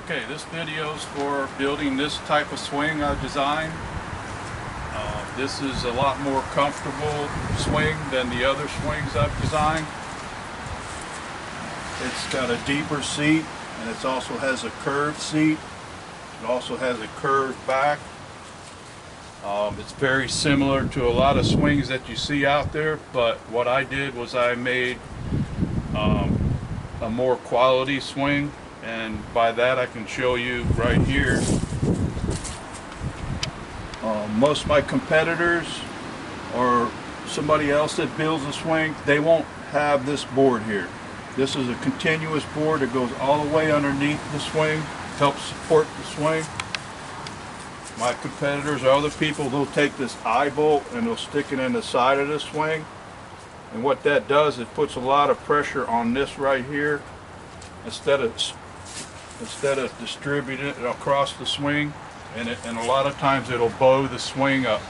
Okay, this video is for building this type of swing I've designed. This is a lot more comfortable swing than the other swings I've designed. It's got a deeper seat, and it also has a curved seat. It also has a curved back. It's very similar to a lot of swings that you see out there, but what I did was I made a more quality swing, and by that I can show you right here. Most of my competitors or somebody else that builds a swing, they won't have this board here. This is a continuous board that goes all the way underneath the swing, helps support the swing. My competitors or other people, they'll take this eye bolt and they'll stick it in the side of the swing, and what that does, it puts a lot of pressure on this right here instead of distributing it across the swing, and a lot of times it'll bow the swing up.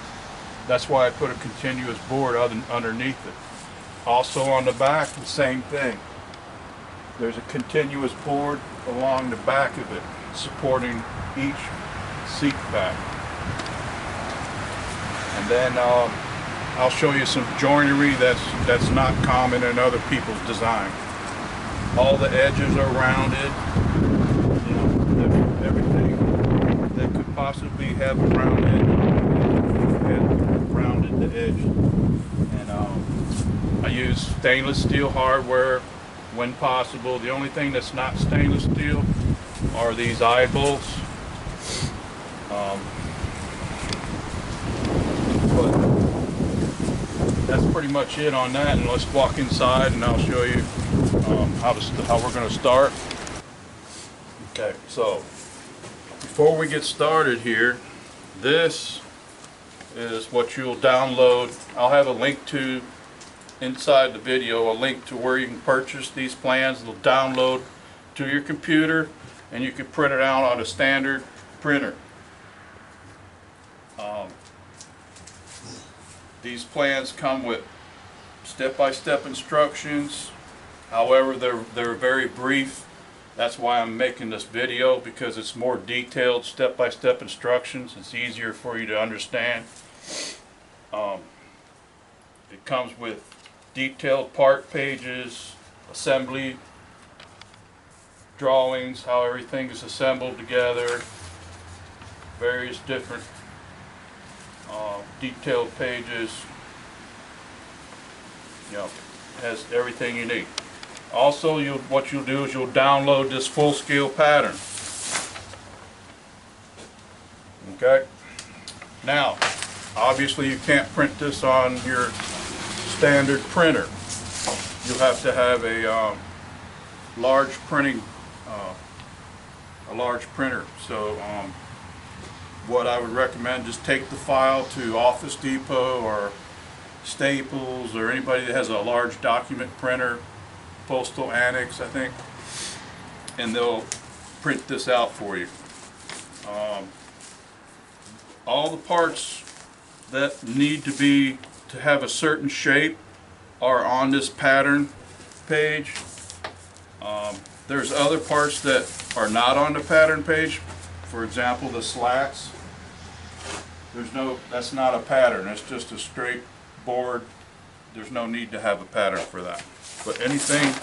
That's why I put a continuous board underneath it. Also on the back, the same thing. There's a continuous board along the back of it supporting each seat back. And then I'll show you some joinery that's not common in other people's design. All the edges are rounded. You know, everything that could possibly have a round edge and rounded the edge. And I use stainless steel hardware when possible. The only thing that's not stainless steel are these eye bolts. But that's pretty much it on that, and let's walk inside and I'll show you how we're going to start. Okay, so before we get started here, this is what you'll download. I'll have a link to inside the video, a link to where you can purchase these plans. They'll download to your computer and you can print it out on a standard printer. These plans come with step-by-step instructions. However, they're very brief. That's why I'm making this video, because it's more detailed step-by-step instructions. It's easier for you to understand. It comes with detailed part pages, assembly drawings, how everything is assembled together, various different detailed pages. You know, has everything you need. Also, what you'll do is you'll download this full-scale pattern. Okay. Now, obviously, you can't print this on your standard printer. You'll have to have a large printer. So, what I would recommend, just take the file to Office Depot or Staples or anybody that has a large document printer, Postal Annex, I think, and they'll print this out for you. All the parts that need to have a certain shape are on this pattern page. There's other parts that are not on the pattern page. For example, the slats. That's not a pattern. It's just a straight board. There's no need to have a pattern for that. But anything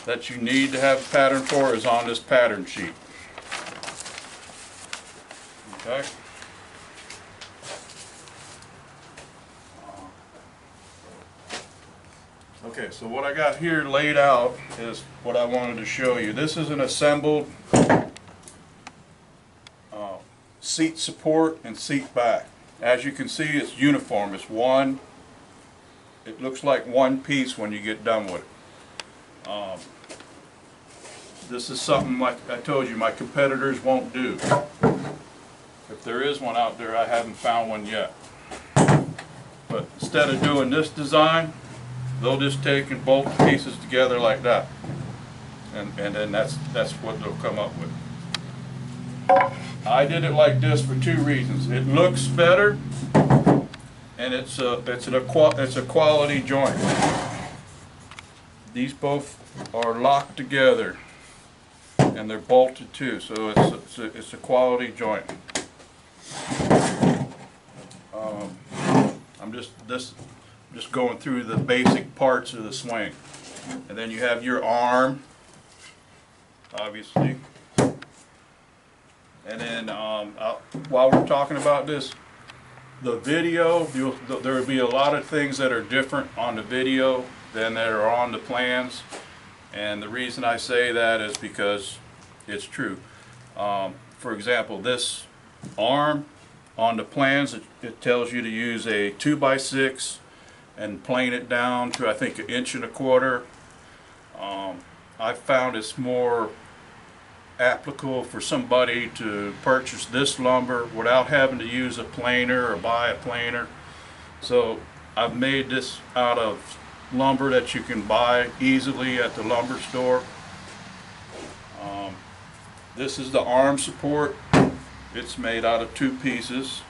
that you need to have a pattern for is on this pattern sheet. Okay. Okay, so what I got here laid out is what I wanted to show you. This is an assembled seat support and seat back. As you can see, it's uniform. It looks like one piece when you get done with it. This is something, like I told you, my competitors won't do. If there is one out there, I haven't found one yet. But instead of doing this design, they'll just take and bolt the pieces together like that, and then that's what they'll come up with. I did it like this for two reasons. It looks better, and it's a quality joint. These both are locked together. and they're bolted too, so it's a quality joint. I'm just going through the basic parts of the swing, and then you have your arm, obviously, and then while we're talking about this, the video, there will be a lot of things that are different on the video than that are on the plans, and the reason I say that is because it's true. For example, this arm on the plans, it tells you to use a 2x6 and plane it down to, I think, 1.25 inches. I found it's more applicable for somebody to purchase this lumber without having to use a planer or buy a planer. So I've made this out of lumber that you can buy easily at the lumber store. This is the arm support. It's made out of 2 pieces,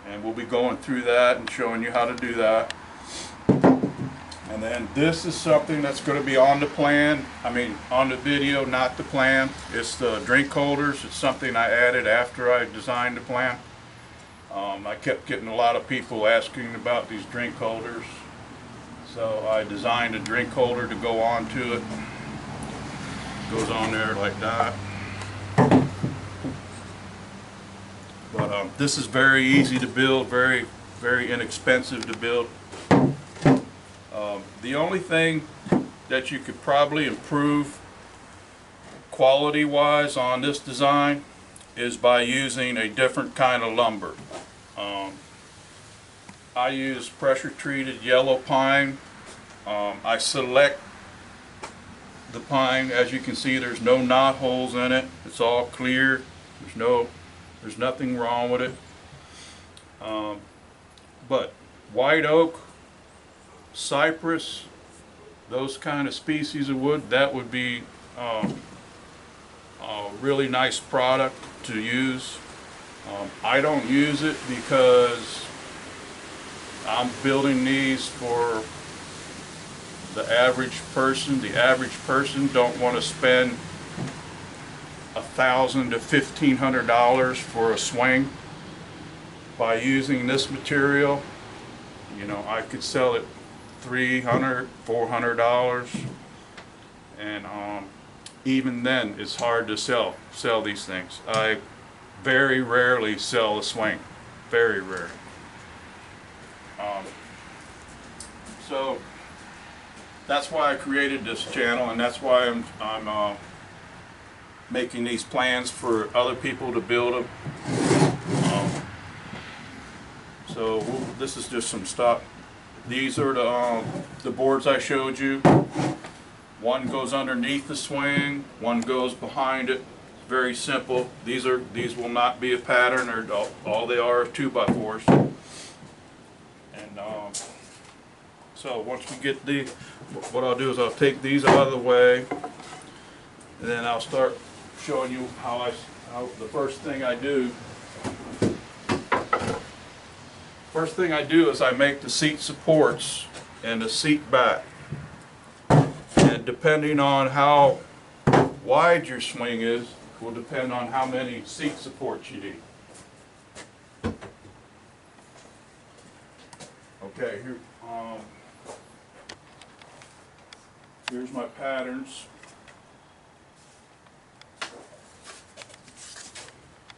and we'll be going through that and showing you how to do that. And then this is something that's going to be on the plan, on the video, not the plan. It's the drink holders. It's something I added after I designed the plan. I kept getting a lot of people asking about these drink holders, so I designed a drink holder to go onto it. Goes on there like that. But this is very easy to build, very, very inexpensive to build. The only thing that you could probably improve quality-wise on this design is by using a different kind of lumber. I use pressure-treated yellow pine. I select the pine. As you can see, there's no knot holes in it. It's all clear. There's nothing wrong with it. But white oak, cypress, those kind of species of wood, that would be a really nice product to use. I don't use it because I'm building these for the average person. The average person don't want to spend $1,000 to $1,500 for a swing. By using this material, I could sell it $300, $400, and even then it's hard to sell these things. I very rarely sell a swing, very rare. So that's why I created this channel, and that's why I'm making these plans for other people to build them. So this is just some stuff. These are the boards I showed you. One goes underneath the swing, one goes behind it. Very simple. These will not be a pattern, or all they are 2x4s. And so once we get what I'll do is I'll take these out of the way, and then I'll start showing you how the first thing I do. First thing I do is I make the seat supports and the seat back. And depending on how wide your swing is, will depend on how many seat supports you need. Okay, here's my patterns.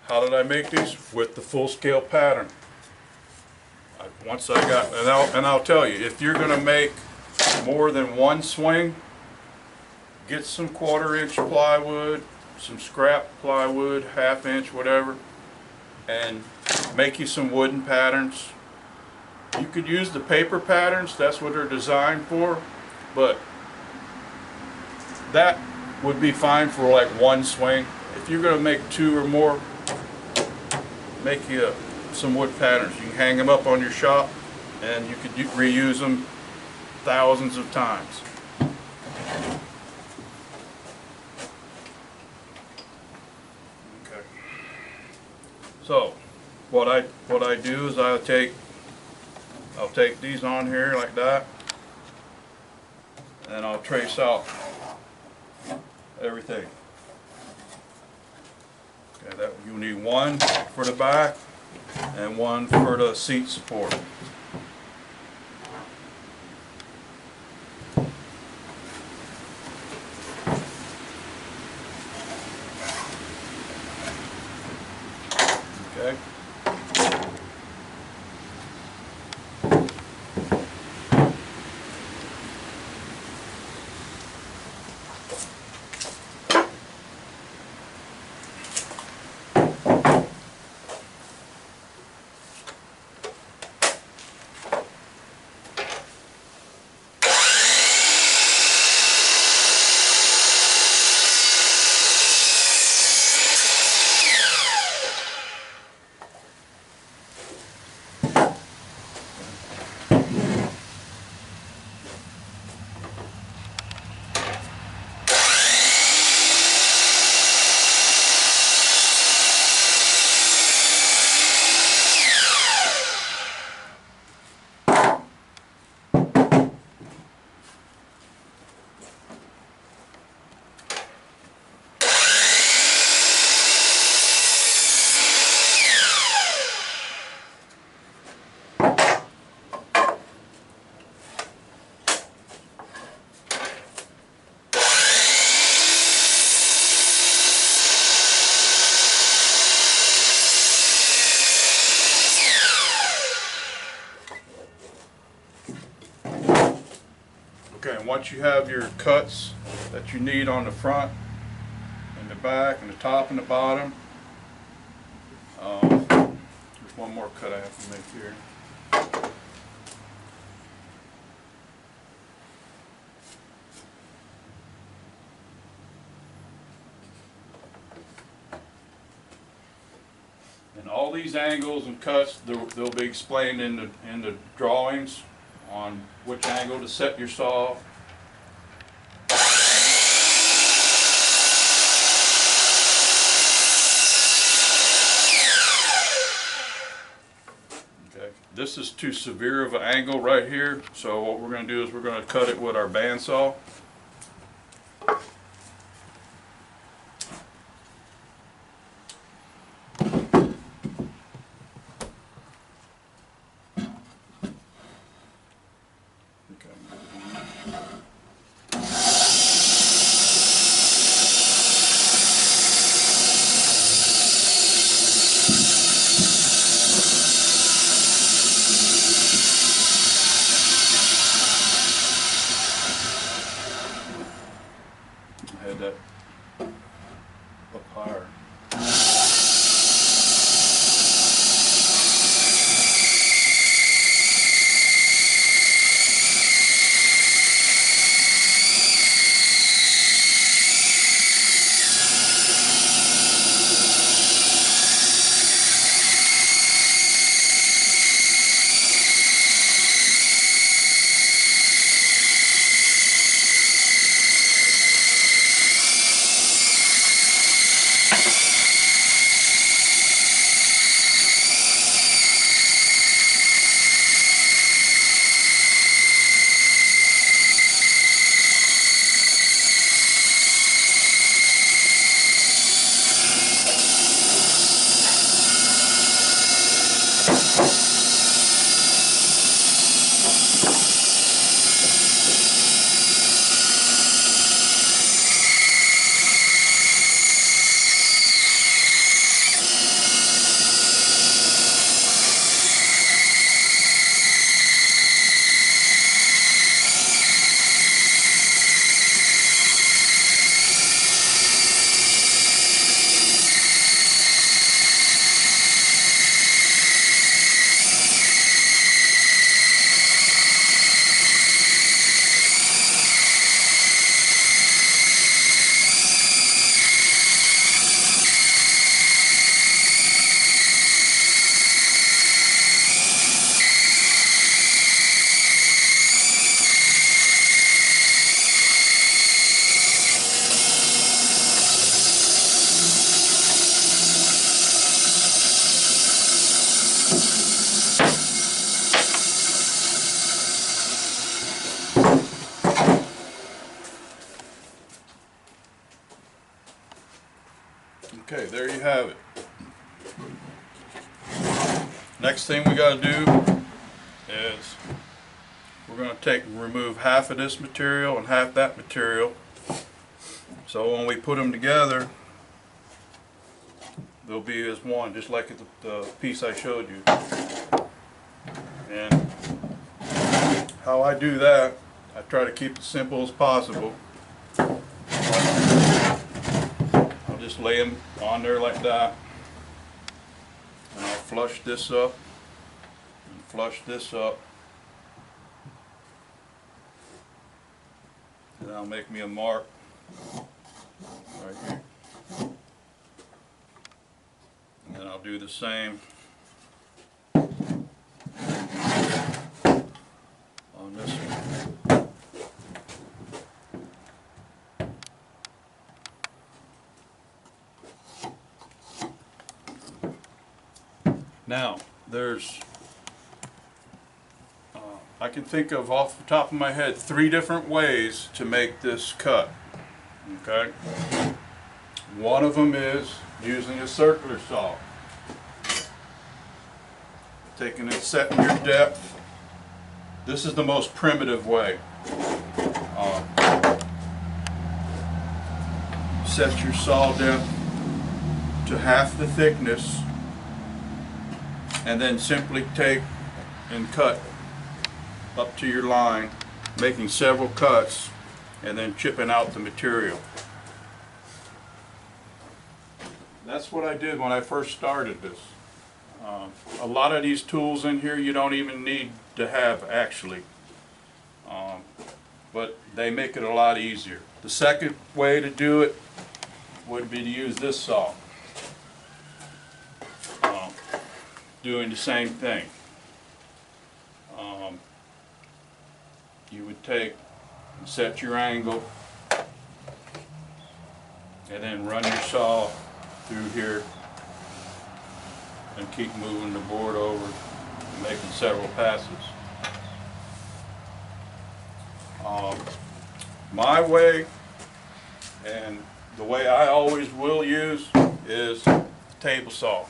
How did I make these? With the full scale pattern. Once I got, and I'll tell you, if you're going to make more than one swing, get some 1/4 inch plywood, some scrap plywood, 1/2 inch, whatever, and make you some wooden patterns. You could use the paper patterns, that's what they're designed for, but that would be fine for like one swing. If you're going to make 2 or more, make you some wood patterns. You can hang them up on your shop, and you could reuse them thousands of times. Okay. So what I do is I'll take these on here like that, and I'll trace out everything. You need one for the back and one for the seat support. Okay. Okay, and once you have your cuts that you need on the front and the back and the top and the bottom, there's one more cut I have to make here. And all these angles and cuts, they'll be explained in the drawings on which angle to set your saw. Okay, this is too severe of an angle right here, so what we're going to do is we're going to cut it with our bandsaw. I had that up higher. Okay, there you have it. Next thing we got to do is we're going to remove half of this material and half that material. So when we put them together, they'll be as one, just like the piece I showed you. And how I do that, I try to keep it simple as possible. I'll just lay them on there like that, and I'll flush this up and flush this up, and I'll make me a mark right here, and then I'll do the same on this one. Now, I can think of off the top of my head 3 different ways to make this cut. Okay? One of them is using a circular saw. Taking it, setting your depth. This is the most primitive way. Set your saw depth to half the thickness, and then simply take and cut up to your line, making several cuts and then chipping out the material. That's what I did when I first started this. A lot of these tools in here you don't even need to have actually, but they make it a lot easier. The second way to do it would be to use this saw, doing the same thing. You would take and set your angle and then run your saw through here and keep moving the board over and making several passes. My way, and the way I always will use, is table saw.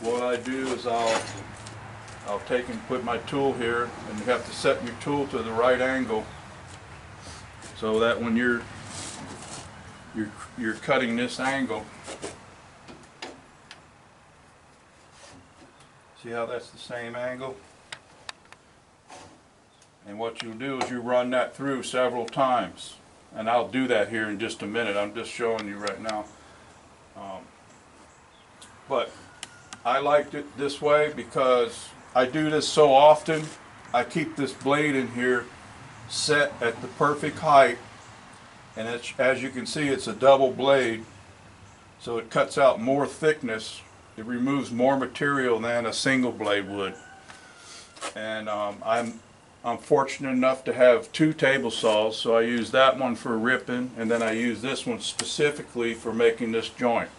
What I do is I'll take and put my tool here, and you have to set your tool to the right angle so that when you're cutting this angle, see how that's the same angle? And what you'll do is you run that through several times, and I'll do that here in just a minute. I'm just showing you right now. But I liked it this way because I do this so often. I keep this blade in here set at the perfect height, and as you can see, it's a double blade, so it cuts out more thickness. It removes more material than a single blade would. And I'm fortunate enough to have 2 table saws, so I use that one for ripping, and then I use this one specifically for making this joint.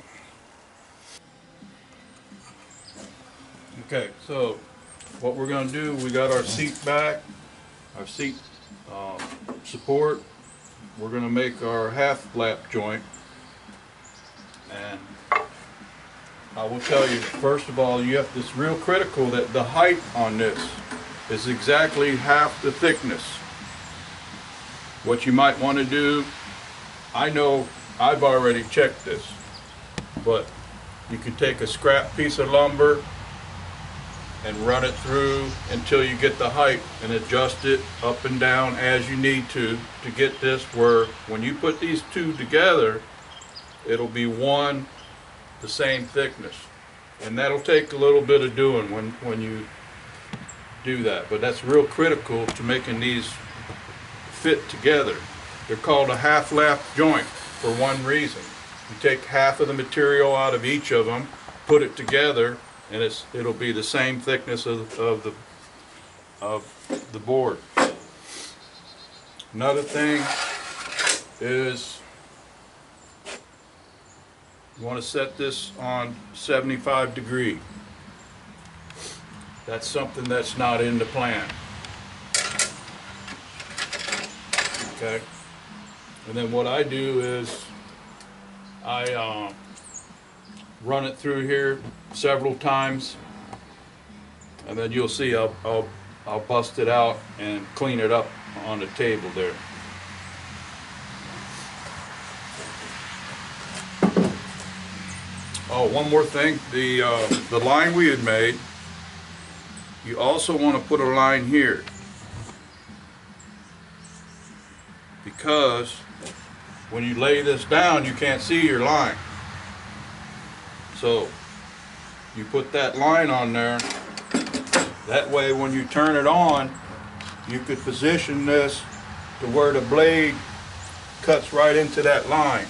Okay, so what we're going to do, we got our seat back, our seat support. We're going to make our half lap joint, and I will tell you, first of all, it's real critical that the height on this is exactly half the thickness. What you might want to do, I know I've already checked this, but you can take a scrap piece of lumber and run it through until you get the height and adjust it up and down as you need to get this where when you put these 2 together, it'll be the same thickness. And that'll take a little bit of doing when you do that, but that's real critical to making these fit together. They're called a half lap joint for one reason. You take half of the material out of each of them, put it together, and it'll be the same thickness of the board. Another thing is you want to set this on 75 degree. That's something that's not in the plan. Okay. And then what I do is run it through here several times, and then you'll see I'll bust it out and clean it up on the table there. Oh, one more thing, the line we had made, you also want to put a line here, because when you lay this down you can't see your line. So you put that line on there. That way when you turn it on, you could position this to where the blade cuts right into that line.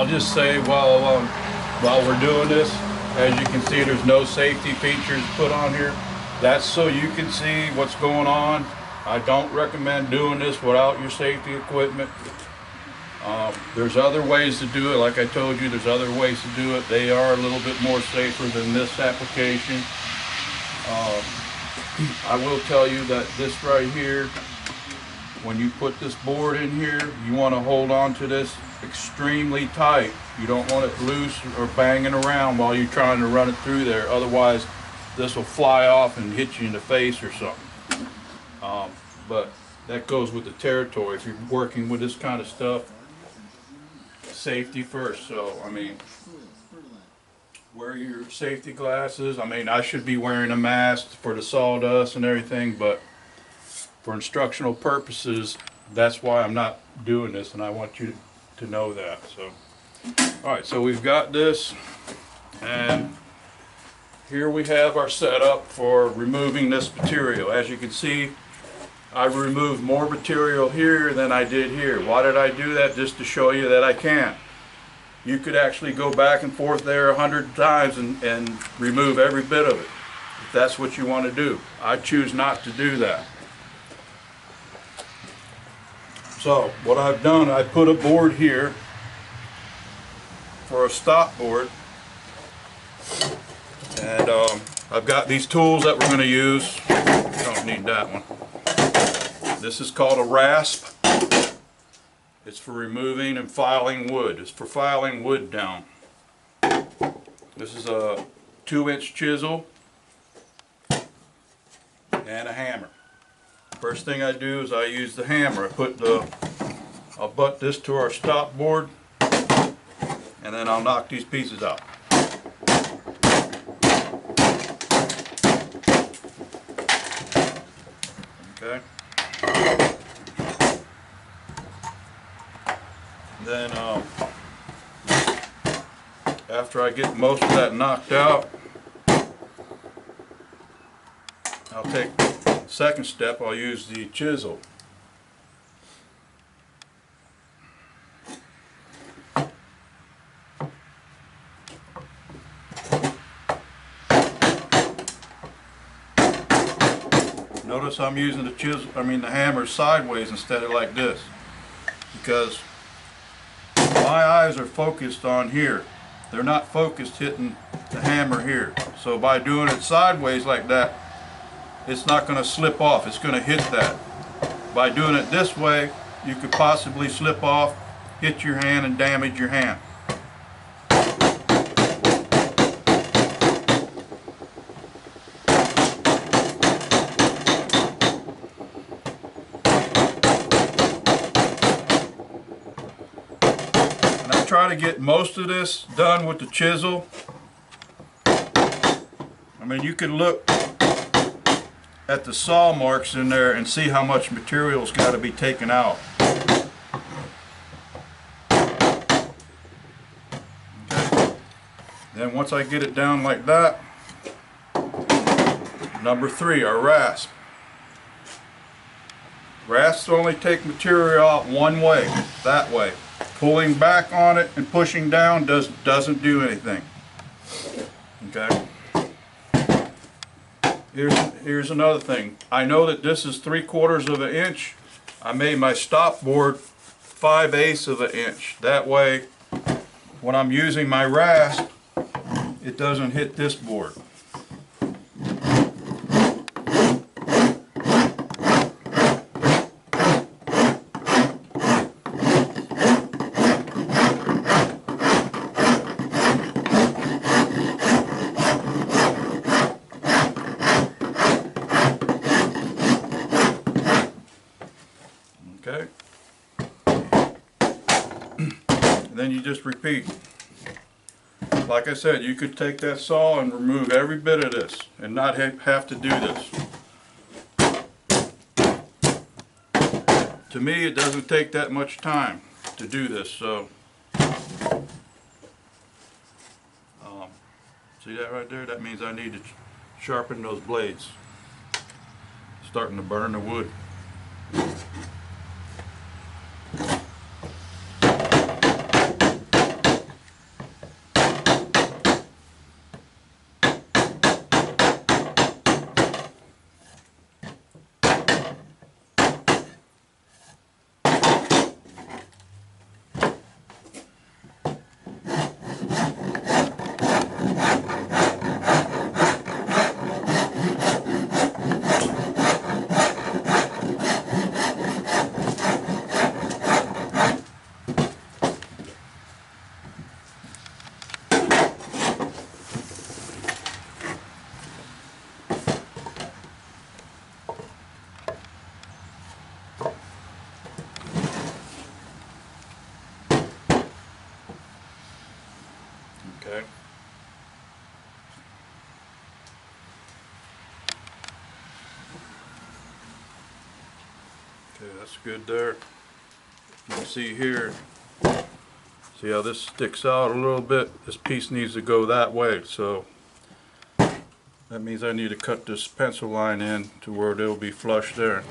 I'll just say while we're doing this, as you can see, there's no safety features put on here. That's so you can see what's going on. I don't recommend doing this without your safety equipment. There's other ways to do it. Like I told you, there's other ways to do it. They are a little bit more safer than this application. I will tell you that this right here, when you put this board in here, you want to hold on to this extremely tight. You don't want it loose or banging around while you're trying to run it through there. Otherwise, this will fly off and hit you in the face or something. But that goes with the territory. If you're working with this kind of stuff, safety first. So, I mean, wear your safety glasses. I mean, I should be wearing a mask for the sawdust and everything, but for instructional purposes, that's why I'm not doing this, and I want you to know that. So, all right, so we've got this, and here we have our setup for removing this material. As you can see, I removed more material here than I did here. Why did I do that? Just to show you that I can. You could actually go back and forth there 100 times and remove every bit of it, if that's what you want to do. I choose not to do that. So what I've done, I put a board here for a stop board, and I've got these tools that we're going to use. Don't need that one. This is called a rasp. It's for removing and filing wood. It's for filing wood down. This is a 2-inch chisel and a hammer. First thing I do is I use the hammer. I'll butt this to our stop board, and then I'll knock these pieces out. Okay. Then after I get most of that knocked out, I'll take the second step. I'll use the chisel. Notice I'm using the hammer sideways instead of like this, because my eyes are focused on here. They're not focused hitting the hammer here. So by doing it sideways like that, it's not going to slip off. It's going to hit that. By doing it this way, you could possibly slip off, hit your hand, and damage your hand. Try to get most of this done with the chisel. I mean, you can look at the saw marks in there and see how much material's got to be taken out. Okay. Then once I get it down like that, number 3, our rasp. Rasps only take material out one way, that way. Pulling back on it and pushing down doesn't do anything. Okay. Here's another thing. I know that this is 3/4 of an inch. I made my stop board 5/8 of an inch. That way, when I'm using my rasp, it doesn't hit this board. Okay, and then you just repeat. Like I said, you could take that saw and remove every bit of this and not have to do this. To me, it doesn't take that much time to do this, so see that right there? That means I need to sharpen those blades. Starting to burn the wood. Okay. that's good there. You can see here, see how this sticks out a little bit? This piece needs to go that way, so that means I need to cut this pencil line in to where they'll be flush there.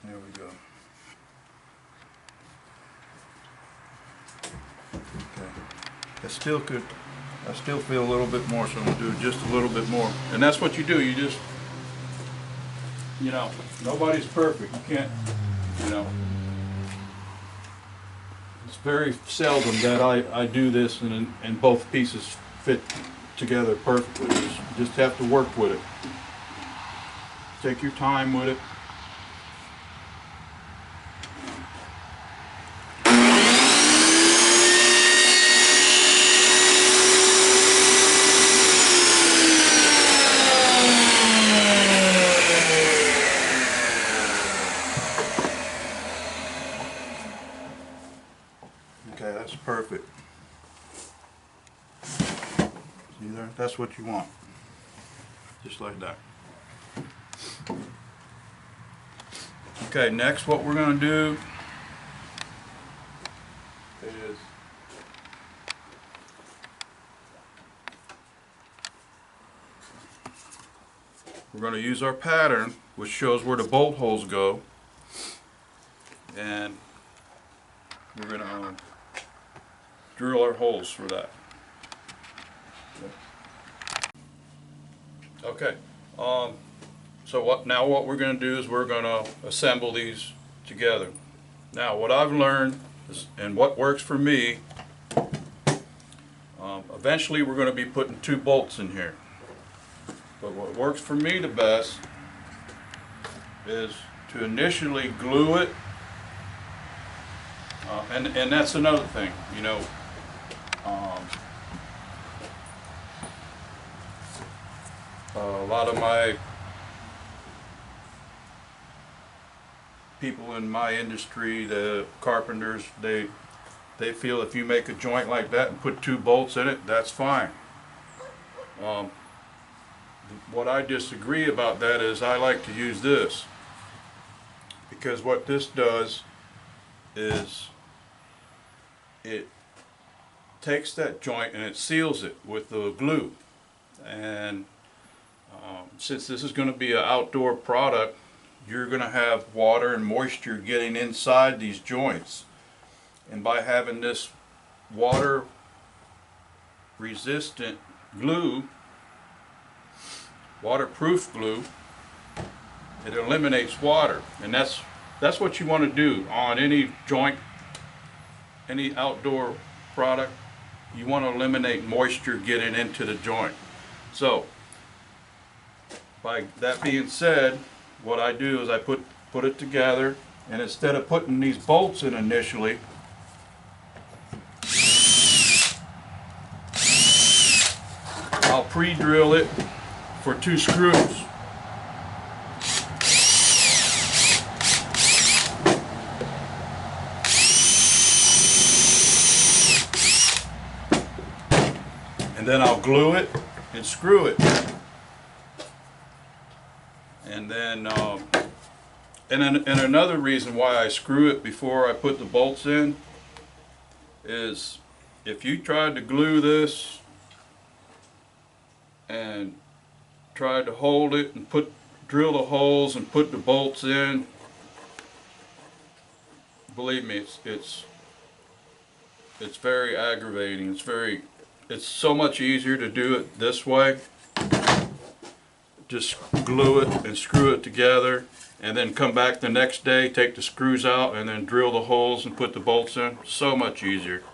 There we go. Okay. I still feel a little bit more, so I'm going to do just a little bit more. And that's what you do. You just, you know, nobody's perfect. You can't, you know. It's very seldom that I do this and both pieces fit together perfectly. You just have to work with it. Take your time with it. Okay, that's perfect. See there? That's what you want. Just like that. Okay, next what we're going to do is we're going to use our pattern, which shows where the bolt holes go, and we're going to drill our holes for that. Okay, so what we're going to do is we're going to assemble these together. Now what I've learned is, and what works for me, eventually we're going to be putting 2 bolts in here. But what works for me the best is to initially glue it, and that's another thing, you know. A lot of my people in my industry, the carpenters, they feel if you make a joint like that and put 2 bolts in it, that's fine. What I disagree about that is I like to use this, because what this does is it takes that joint and it seals it with the glue. And since this is going to be an outdoor product, you're going to have water and moisture getting inside these joints, and by having this water resistant glue, waterproof glue, it eliminates water. And that's what you want to do on any joint, any outdoor product. You want to eliminate moisture getting into the joint. So by that being said, what I do is I put it together, and instead of putting these bolts in initially, I'll pre-drill it for 2 screws. And then I'll glue it and screw it. And then, and another reason why I screw it before I put the bolts in is if you tried to glue this and tried to hold it and drill the holes and put the bolts in, believe me, it's very aggravating. It's so much easier to do it this way. Just glue it and screw it together, and then come back the next day, take the screws out, and then drill the holes and put the bolts in. So much easier.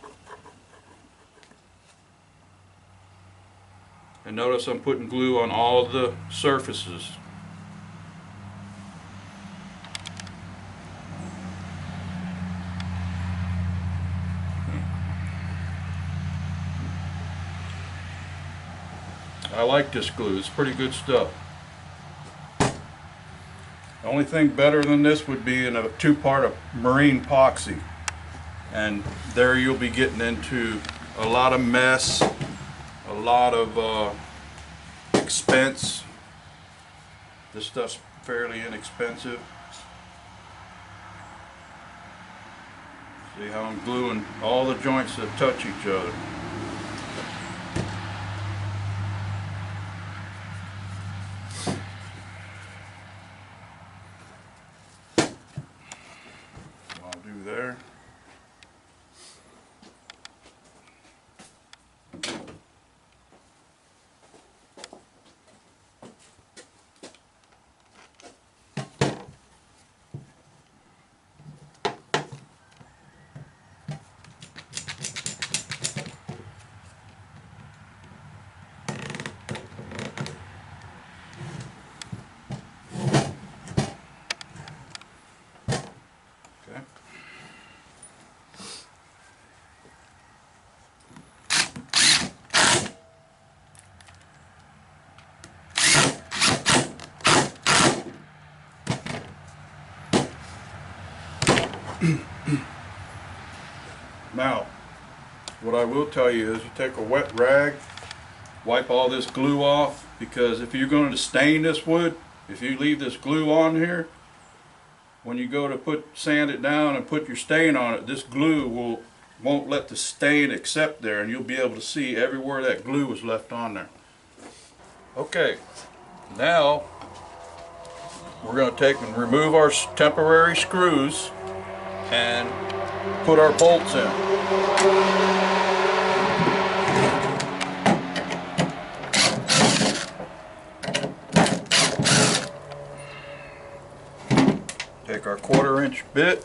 And notice I'm putting glue on all the surfaces. I like this glue, it's pretty good stuff. The only thing better than this would be in a two-part of marine epoxy. And there you'll be getting into a lot of mess, a lot of expense. This stuff's fairly inexpensive. See how I'm gluing all the joints that touch each other. I'll do there. Now, what I will tell you is you take a wet rag, wipe all this glue off, because if you're going to stain this wood, if you leave this glue on here, when you go to sand it down and put your stain on it, this glue won't let the stain accept there, and you'll be able to see everywhere that glue was left on there. Okay, now we're going to take and remove our temporary screws and put our bolts in. Take our 1/4-inch bit.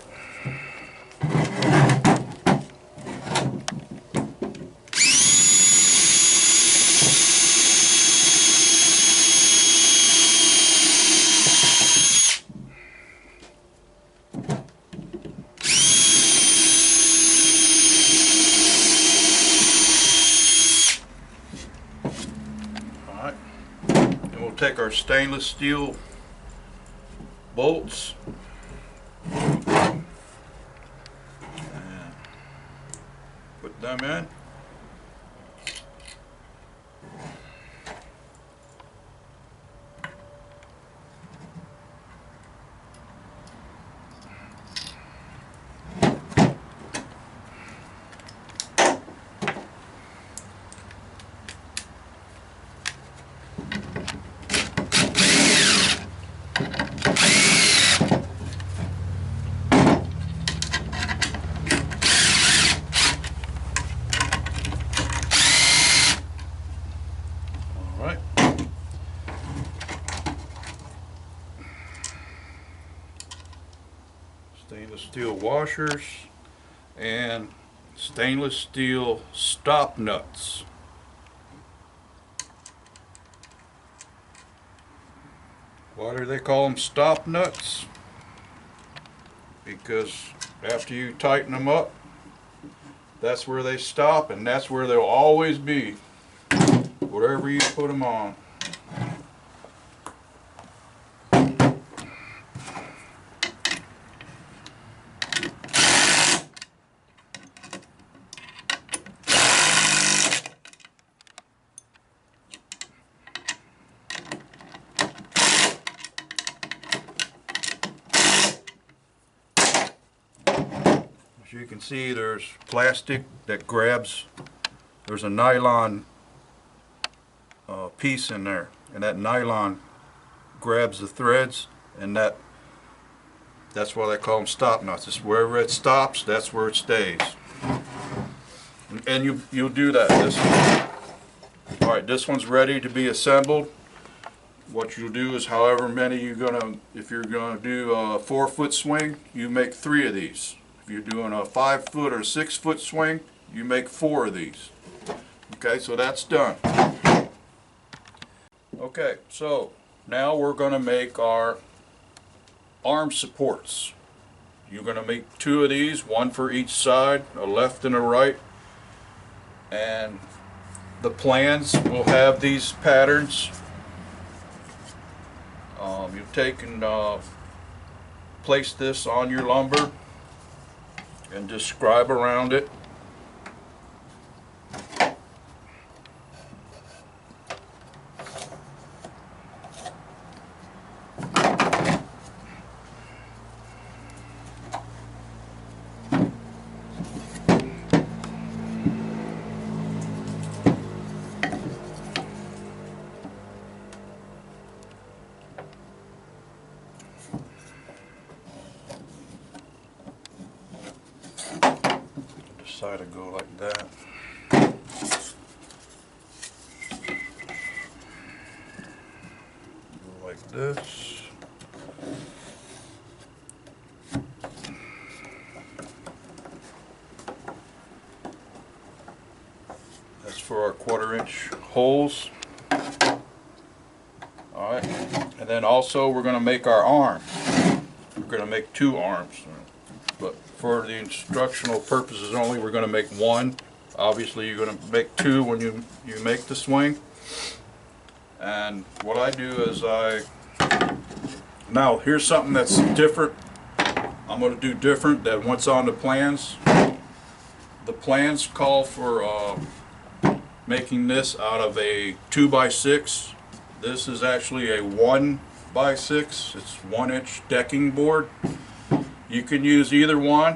Take our stainless steel bolts and put them in. Stainless steel washers and stainless steel stop nuts. Why do they call them stop nuts? Because after you tighten them up, that's where they stop, and that's where they'll always be, whatever you put them on. As you can see, there's plastic that grabs, there's a nylon piece in there, and that nylon grabs the threads, and that's why they call them stop nuts. It's wherever it stops, that's where it stays. And you'll do that. Alright, this one's ready to be assembled. What you'll do is however many if you're gonna do a 4-foot swing, you make 3 of these. If you're doing a 5-foot or 6-foot swing, you make 4 of these. Okay, so that's done. Okay, so now we're going to make our arm supports. You're going to make 2 of these, one for each side, a left and a right. And the plans will have these patterns. You take and place this on your lumber and just scribe around it. Decide to go like that. Go like this. That's for our 1/4-inch holes. Alright, and then also we're going to make our arm. We're going to make 2 arms. But for the instructional purposes only, we're going to make 1. Obviously you're going to make 2 when you make the swing. And what I do is now here's something that's different. I'm going to do different than what's on the plans. The plans call for making this out of a 2x6. This is actually a 1x6. It's 1-inch decking board. You can use either one.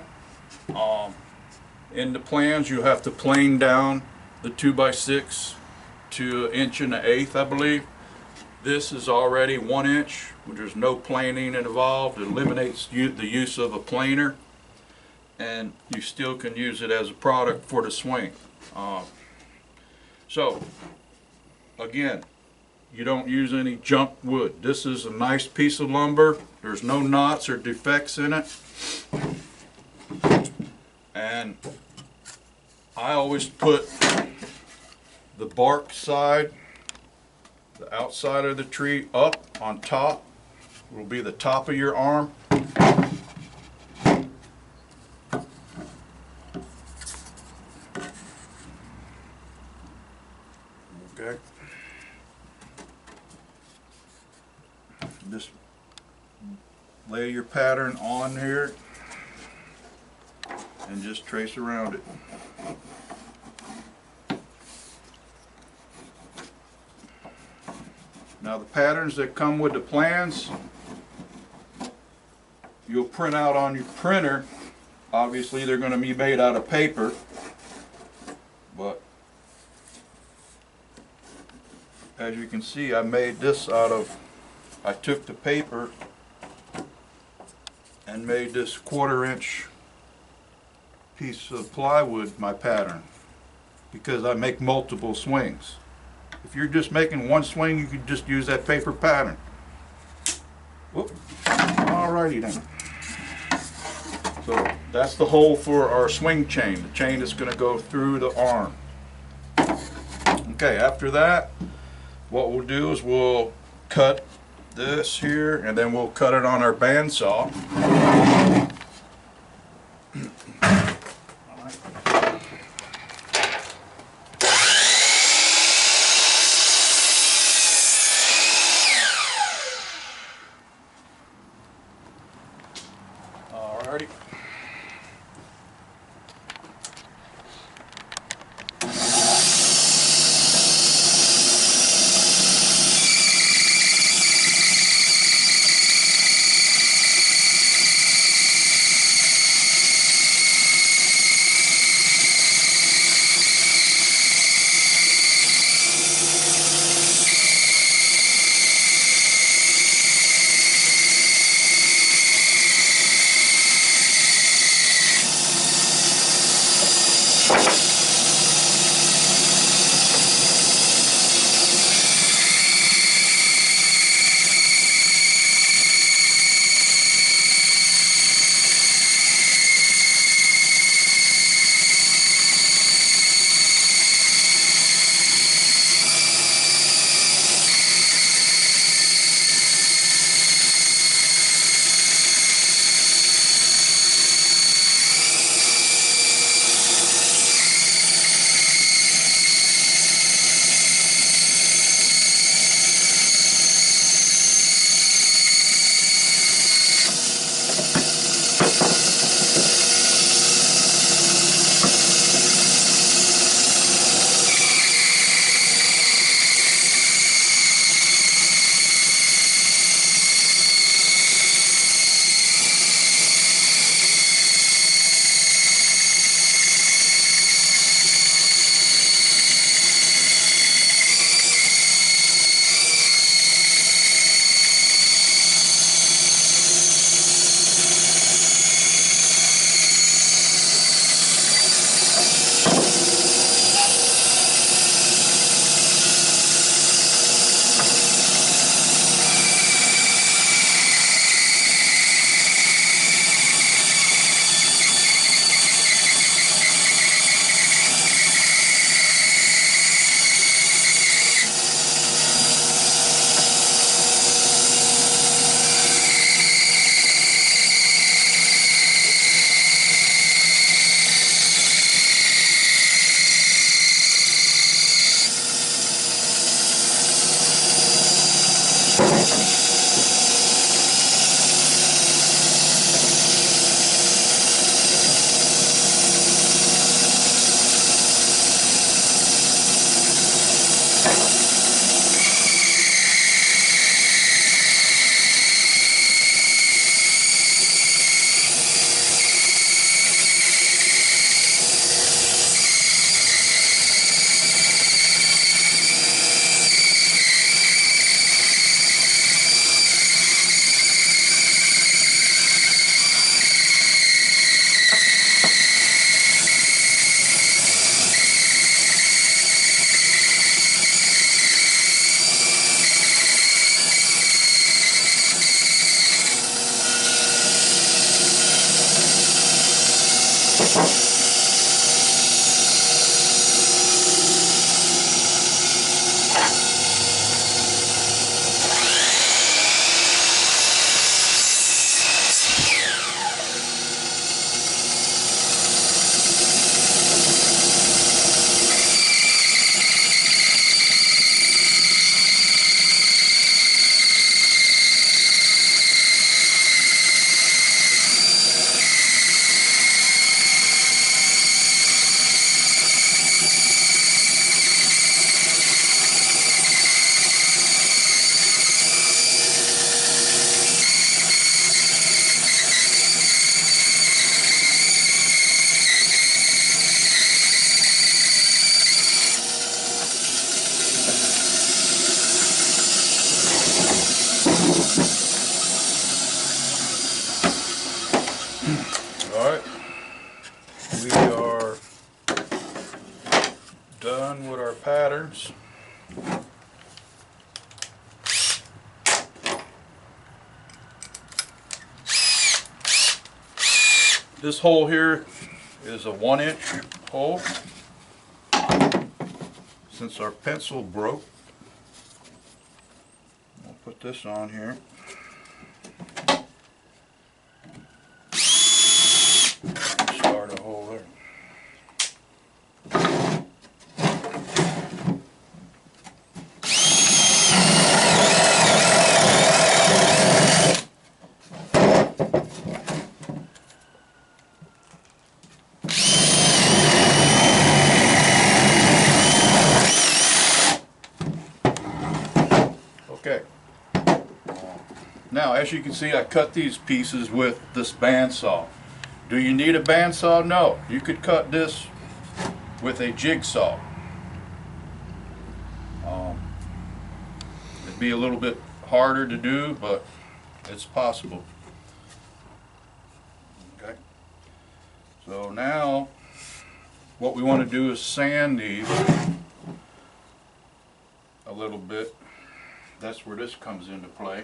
In the plans you have to plane down the 2x6 to 1.125", I believe. This is already 1 inch. There's no planing involved. It eliminates the use of a planer, and you still can use it as a product for the swing. So again, you don't use any junk wood. This is a nice piece of lumber. There's no knots or defects in it. And I always put the bark side, the outside of the tree, up on top. It will be the top of your arm. Okay. Just lay your pattern on here and just trace around it. Now the patterns that come with the plans, you'll print out on your printer. Obviously they're going to be made out of paper, but as you can see, I made this out of, I took the paper and made this 1/4-inch piece of plywood my pattern, because I make multiple swings. If you're just making one swing, you can just use that paper pattern. Whoop. Alrighty then. So that's the hole for our swing chain. The chain is going to go through the arm. Okay, after that, what we'll do is we'll cut this here, and then we'll cut it on our bandsaw. Alrighty. Alright, we are done with our patterns. This hole here is a 1-inch hole. Since our pencil broke, we'll put this on here. Start a hole there. Okay. Now, as you can see, I cut these pieces with this bandsaw. Do you need a bandsaw? No. You could cut this with a jigsaw. It'd be a little bit harder to do, but it's possible. Okay. So now, what we want to do is sand these a little bit. That's where this comes into play.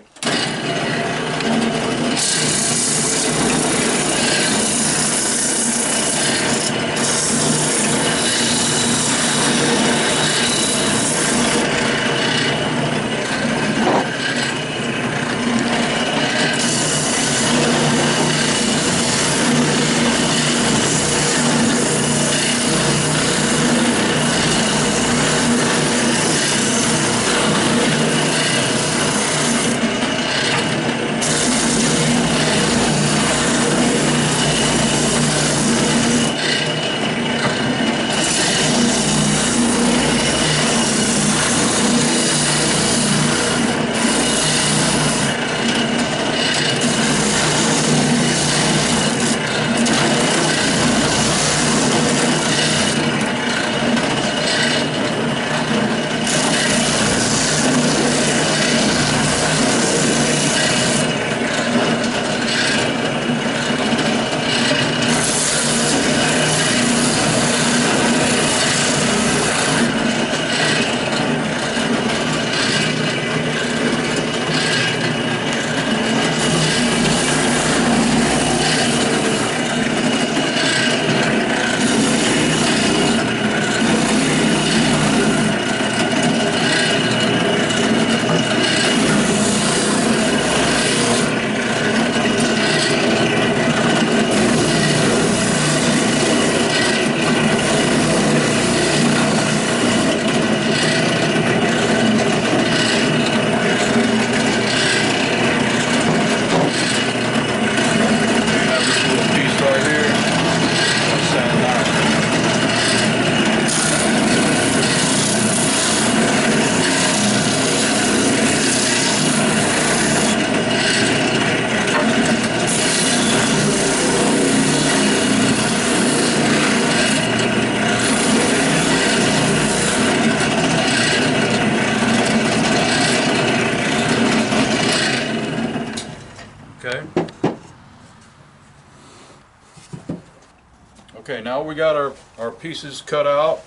Okay, now we got our pieces cut out,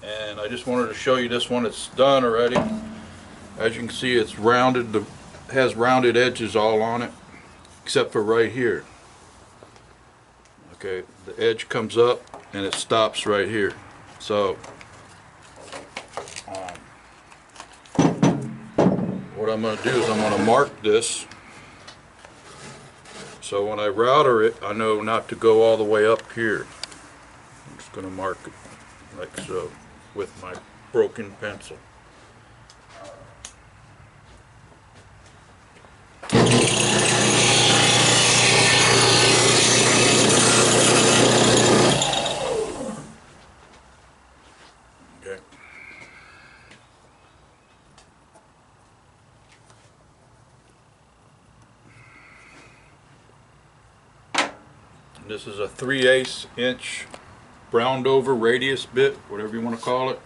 and I just wanted to show you this one. It's done already. As you can see, it's rounded, has rounded edges all on it, except for right here. Okay. Okay, the edge comes up and it stops right here. So what I'm going to do is I'm going to mark this, so when I router it, I know not to go all the way up here. I'm just going to mark it like so with my broken pencil. Okay. This is a 3/8 inch browned over radius bit, whatever you want to call it.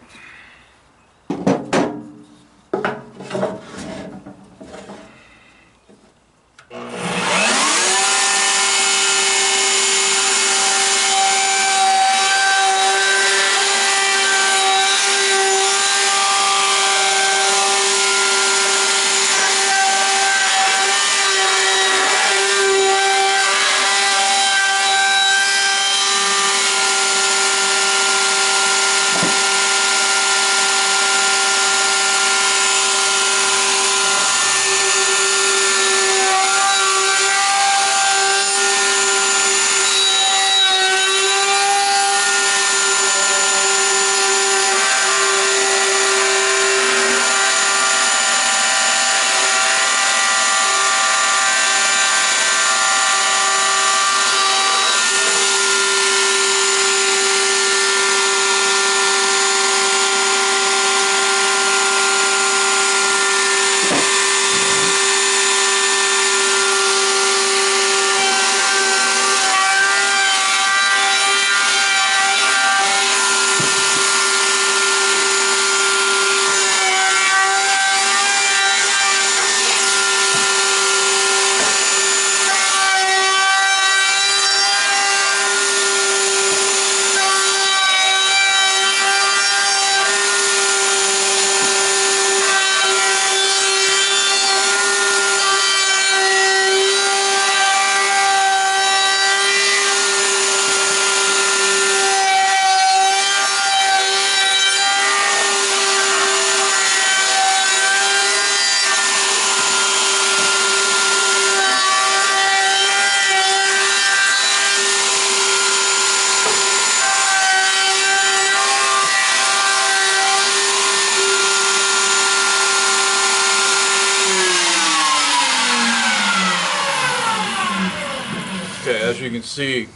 Okay, as you can see,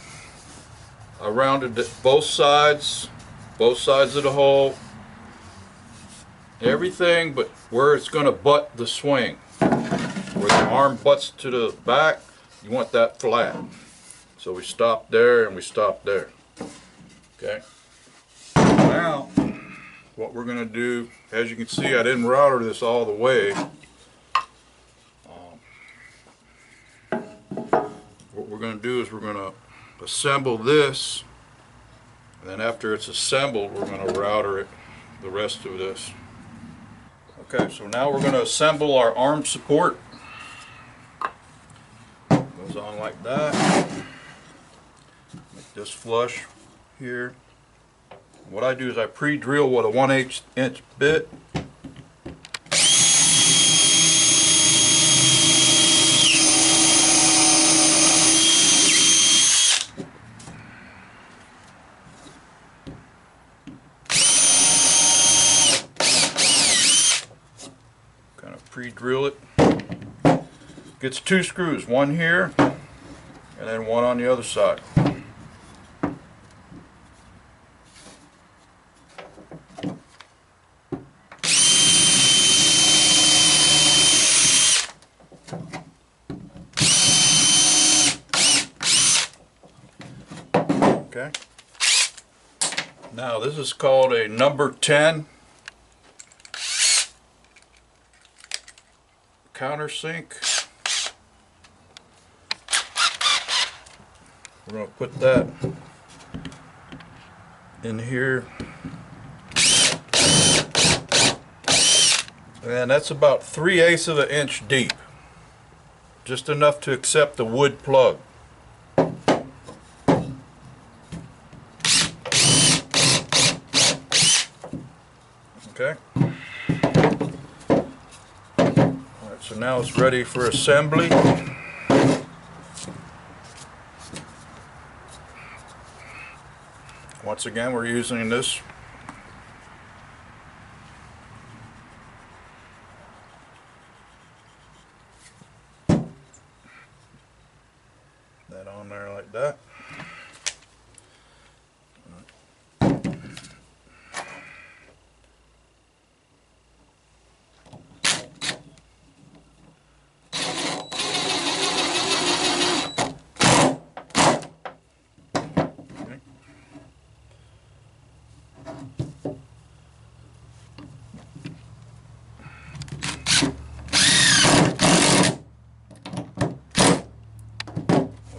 I rounded both sides of the hole, everything but where it's going to butt the swing. Where the arm butts to the back, you want that flat. So we stopped there and we stopped there. Okay. Now, what we're going to do, as you can see, I didn't router this all the way. What we're going to do is we're going to assemble this, and then after it's assembled, we're going to router it, the rest of this. Okay, so now we're going to assemble our arm support. Goes on like that. Make this flush here. What I do is I pre-drill with a 1/8 inch bit. Kind of pre-drill it. Gets 2 screws, one here and then one on the other side. Okay. Now this is called a number 10 countersink. We're going to put that in here. And that's about 3/8 of an inch deep. Just enough to accept the wood plug. Okay. Alright, so now it's ready for assembly. Once again, we're using this that on there like that.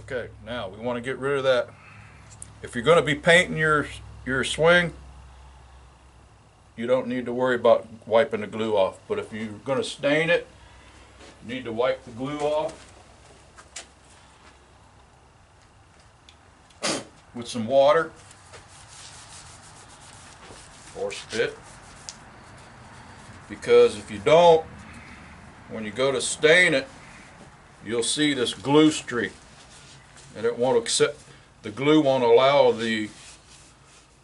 Okay, now we want to get rid of that. If you're going to be painting your swing, you don't need to worry about wiping the glue off. But if you're going to stain it, you need to wipe the glue off with some water or spit. Because if you don't, when you go to stain it, you'll see this glue streak. And it won't accept, the glue won't allow the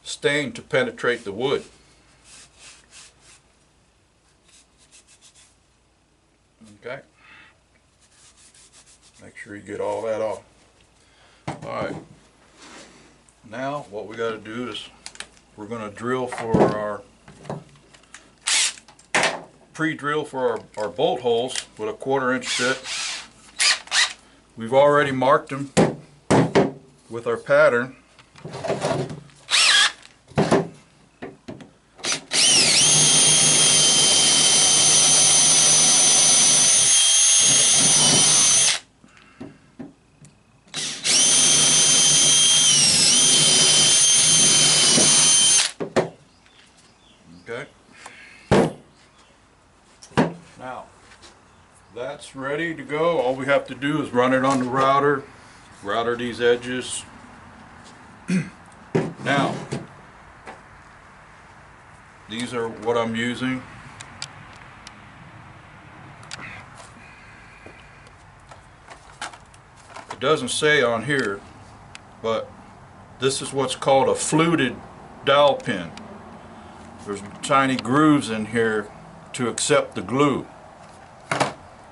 stain to penetrate the wood. Okay. Make sure you get all that off. Alright. Now what we got to do is we're going to drill for our pre-drill for our bolt holes with a 1/4 inch bit. We've already marked them with our pattern. Okay. Now, that's ready to go. All we have to do is run it on the router these edges. Now, these are what I'm using. It doesn't say on here, but this is what's called a fluted dowel pin. There's tiny grooves in here to accept the glue.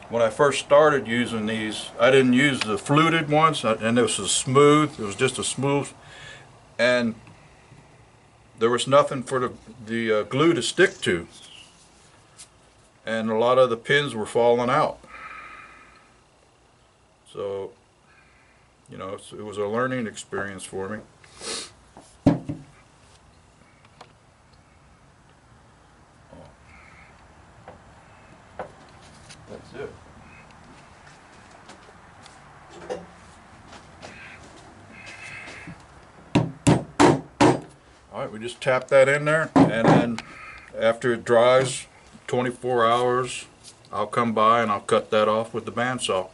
When I first started using these, I didn't use the fluted ones, and this was smooth. It was just a smooth, and there was nothing for the glue to stick to, and a lot of the pins were falling out. So, you know, it was a learning experience for me. That's it. Alright, we just tap that in there, and then after it dries 24 hours, I'll come by and I'll cut that off with the bandsaw.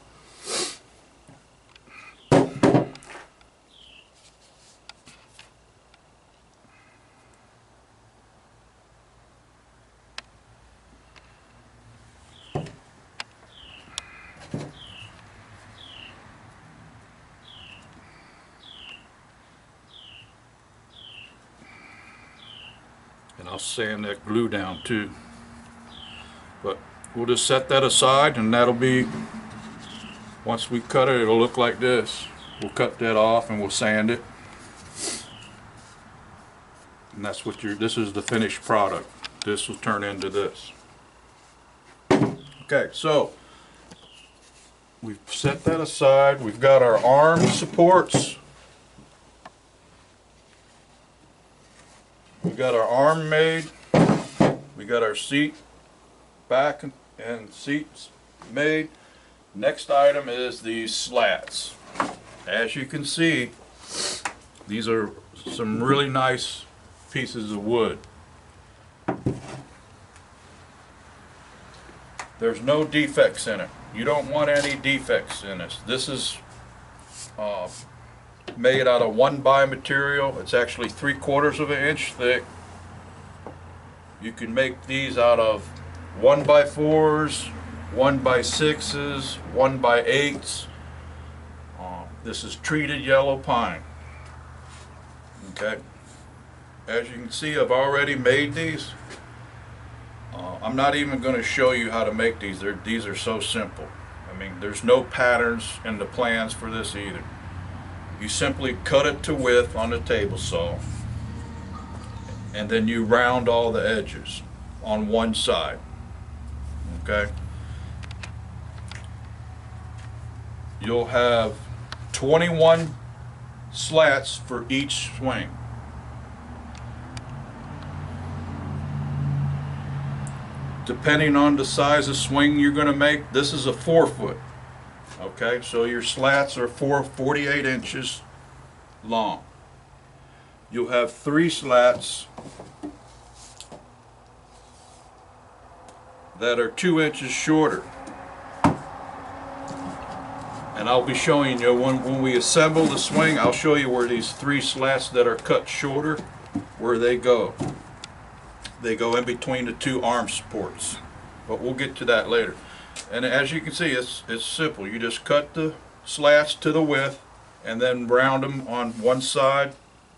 And I'll sand that glue down too. But we'll just set that aside, and that'll be, once we cut it, it'll look like this. We'll cut that off and we'll sand it. And that's what this is the finished product. This will turn into this. Okay, so we've set that aside. We've got our arm supports. We got our arm made. We got our seat back and seats made. Next item is these slats. As you can see, these are some really nice pieces of wood. There's no defects in it. You don't want any defects in this. This is made out of 1x material. It's actually 3/4 of an inch thick. You can make these out of 1x4s, 1x6s, 1x8s. This is treated yellow pine. Okay. As you can see, I've already made these. I'm not even going to show you how to make these. These are so simple. I mean, there's no patterns in the plans for this either. You simply cut it to width on the table saw, and then you round all the edges on one side. Okay. You'll have 21 slats for each swing. Depending on the size of swing you're going to make, this is a 4-foot. Okay, so your slats are 48 inches long. You'll have 3 slats that are 2 inches shorter. And I'll be showing you when we assemble the swing, I'll show you where these 3 slats that are cut shorter, where they go. They go in between the 2 arm supports, but we'll get to that later. And as you can see, it's simple. You just cut the slats to the width and then round them on one side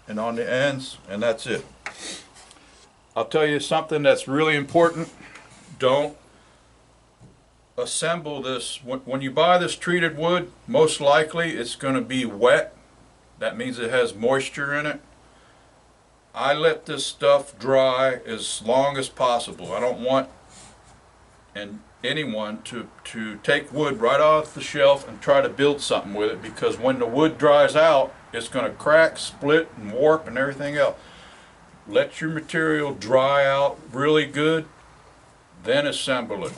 and on the ends, and that's it. I'll tell you something that's really important. Don't assemble this. When you buy this treated wood, most likely it's going to be wet. That means it has moisture in it. I let this stuff dry as long as possible. I don't want anyone to take wood right off the shelf and try to build something with it, because when the wood dries out, it's going to crack, split, and warp and everything else. Let your material dry out really good, then assemble it.